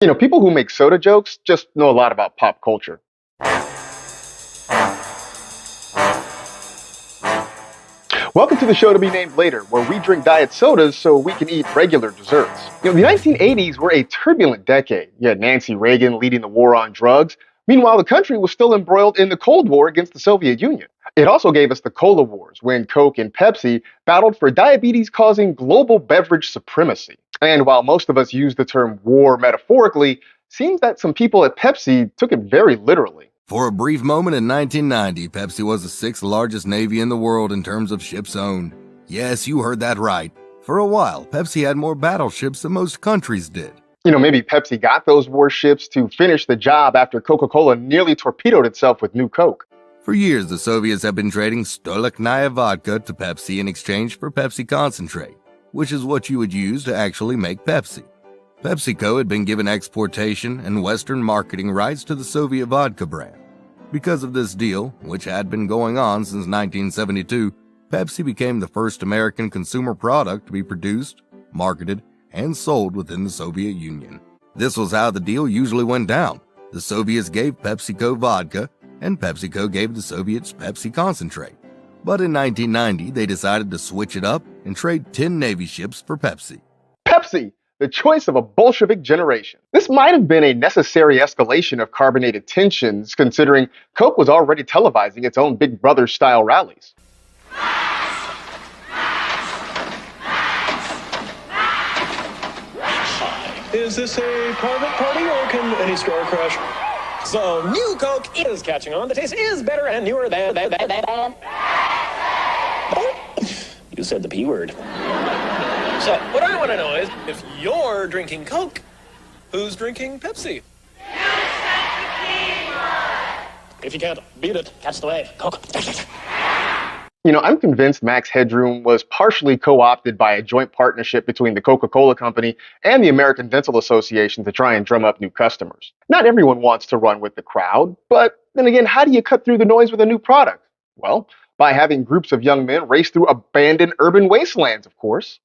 People who make soda jokes just know a lot about pop culture. Welcome to the show to be named later, where we drink diet sodas so we can eat regular desserts. The 1980s were a turbulent decade. You had Nancy Reagan leading the war on drugs. Meanwhile, the country was still embroiled in the Cold War against the Soviet Union. It also gave us the Cola Wars, when Coke and Pepsi battled for diabetes-causing global beverage supremacy. And while most of us use the term war metaphorically, seems that some people at Pepsi took it very literally. For a brief moment in 1990, Pepsi was the sixth largest navy in the world in terms of ships owned. Yes, you heard that right. For a while, Pepsi had more battleships than most countries did. Maybe Pepsi got those warships to finish the job after Coca-Cola nearly torpedoed itself with New Coke. For years, the Soviets have been trading Stolichnaya vodka to Pepsi in exchange for Pepsi concentrate, which is what you would use to actually make Pepsi. PepsiCo had been given exportation and Western marketing rights to the Soviet vodka brand. Because of this deal, which had been going on since 1972, Pepsi became the first American consumer product to be produced, marketed, and sold within the Soviet Union. This was how the deal usually went down. The Soviets gave PepsiCo vodka, and PepsiCo gave the Soviets Pepsi concentrate. But in 1990, they decided to switch it up and trade 10 Navy ships for Pepsi. Pepsi, the choice of a Bolshevik generation. This might have been a necessary escalation of carbonated tensions, considering Coke was already televising its own Big Brother-style rallies. Is this a private party or can any store crash? So, new Coke is catching on. The taste is better and newer than. You said the P word. So, what I want to know is, if you're drinking Coke, who's drinking Pepsi? If you can't beat it, catch the wave. Coke. I'm convinced Max Headroom was partially co-opted by a joint partnership between the Coca-Cola Company and the American Dental Association to try and drum up new customers. Not everyone wants to run with the crowd, but then again, how do you cut through the noise with a new product? Well, by having groups of young men race through abandoned urban wastelands, of course.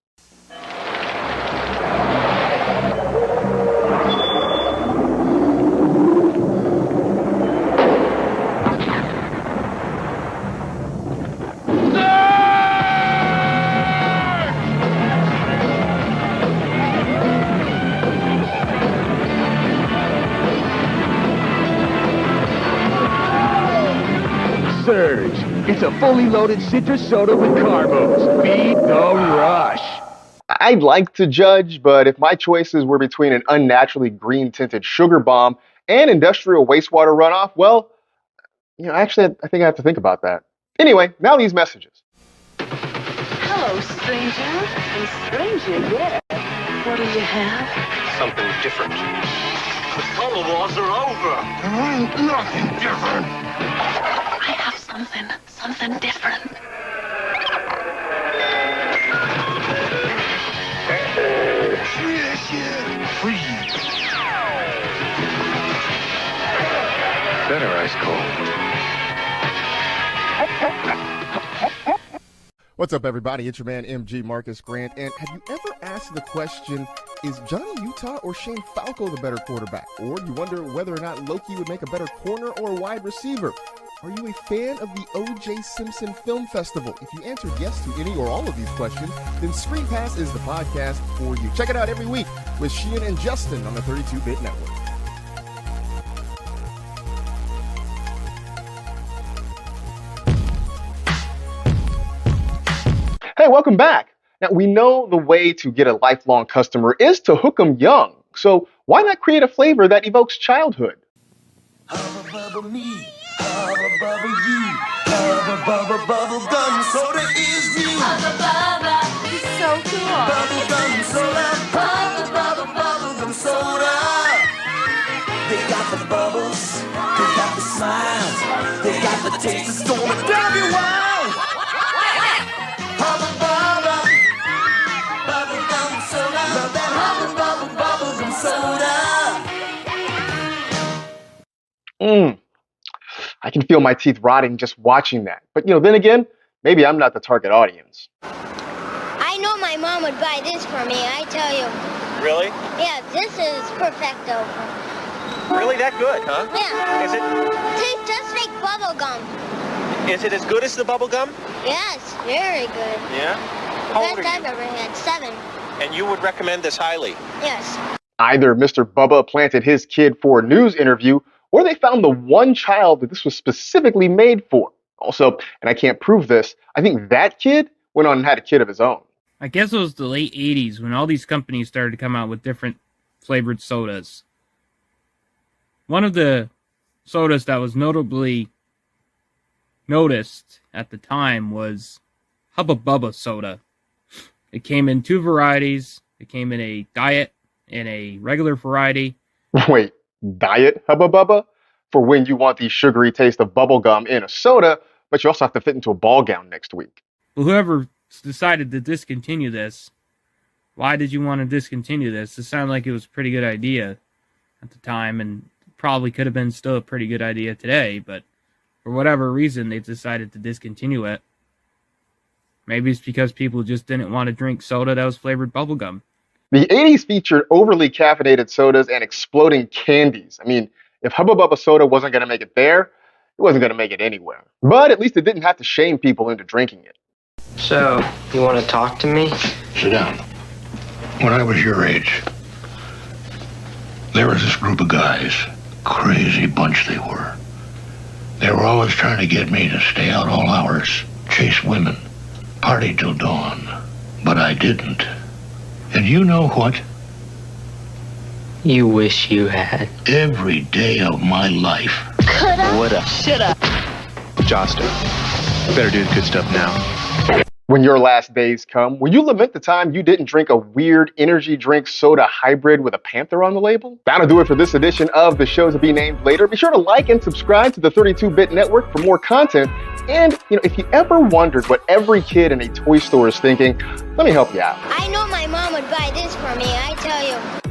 Surge. It's a fully loaded citrus soda with carbos. Beat the rush. I'd like to judge, but if my choices were between an unnaturally green-tinted sugar bomb and industrial wastewater runoff, well, actually, I think I have to think about that. Anyway, now these messages. Hello, stranger. A stranger, yes. What do you have? Something different. The color wars are over. There ain't nothing different. I have something different. Better ice cold. What's up, everybody? It's your man, MG Marcus Grant. And have you ever asked the question, is Johnny Utah or Shane Falco the better quarterback? Or you wonder whether or not Loki would make a better corner or wide receiver? Are you a fan of the O.J. Simpson Film Festival? If you answered yes to any or all of these questions, then Screen Pass is the podcast for you. Check it out every week with Sheehan and Justin on the 32-Bit Network. Hey, welcome back. Now, we know the way to get a lifelong customer is to hook them young. So why not create a flavor that evokes childhood? Hubba bubba me, hubba bubba you, hubba bubba bubble gum soda is new. Hubba bubba is so cool. Bubble gum soda, hubba bubba bubble gum soda. They got the bubbles, they got the smiles, they got the taste that's gonna drive you wild. Hubba bubba, bubble gum soda, love that hubba bubba bubble gum soda. I can feel my teeth rotting just watching that. But then again, maybe I'm not the target audience. I know my mom would buy this for me, I tell you. Really? Yeah, this is perfecto. Really that good, huh? Yeah. Is it? Tastes just like bubble gum. Is it as good as the bubble gum? Yes, very good. Yeah? How old Best are I've ever had, 7. And you would recommend this highly? Yes. Either Mr. Bubba planted his kid for a news interview, or they found the one child that this was specifically made for. Also, and I can't prove this, I think that kid went on and had a kid of his own. I guess it was the late 80s when all these companies started to come out with different flavored sodas. One of the sodas that was notably noticed at the time was Hubba Bubba soda. It came in 2 varieties. It came in a diet and a regular variety. Wait, diet Hubba Bubba? For when you want the sugary taste of bubblegum in a soda, but you also have to fit into a ball gown next week. But whoever decided to discontinue this, why did you want to discontinue this? It sounded like it was a pretty good idea at the time, and probably could have been still a pretty good idea today, but for whatever reason, they decided to discontinue it. Maybe it's because people just didn't want to drink soda that was flavored bubblegum. The 80s featured overly caffeinated sodas and exploding candies. I mean, if Hubba Bubba soda wasn't going to make it there, it wasn't going to make it anywhere. But at least it didn't have to shame people into drinking it. So, you want to talk to me? Sit down. When I was your age, there was this group of guys. Crazy bunch they were. They were always trying to get me to stay out all hours, chase women, party till dawn. But I didn't. And you know what? You wish you had. Every day of my life. Coulda. Woulda. Shoulda. Joster. Better do the good stuff now. When your last days come, will you lament the time you didn't drink a weird energy drink soda hybrid with a panther on the label? That'll do it for this edition of the show to be named later. Be sure to like and subscribe to the 32-Bit Network for more content. And, if you ever wondered what every kid in a toy store is thinking, let me help you out. I know my mom would buy this for me, I tell you.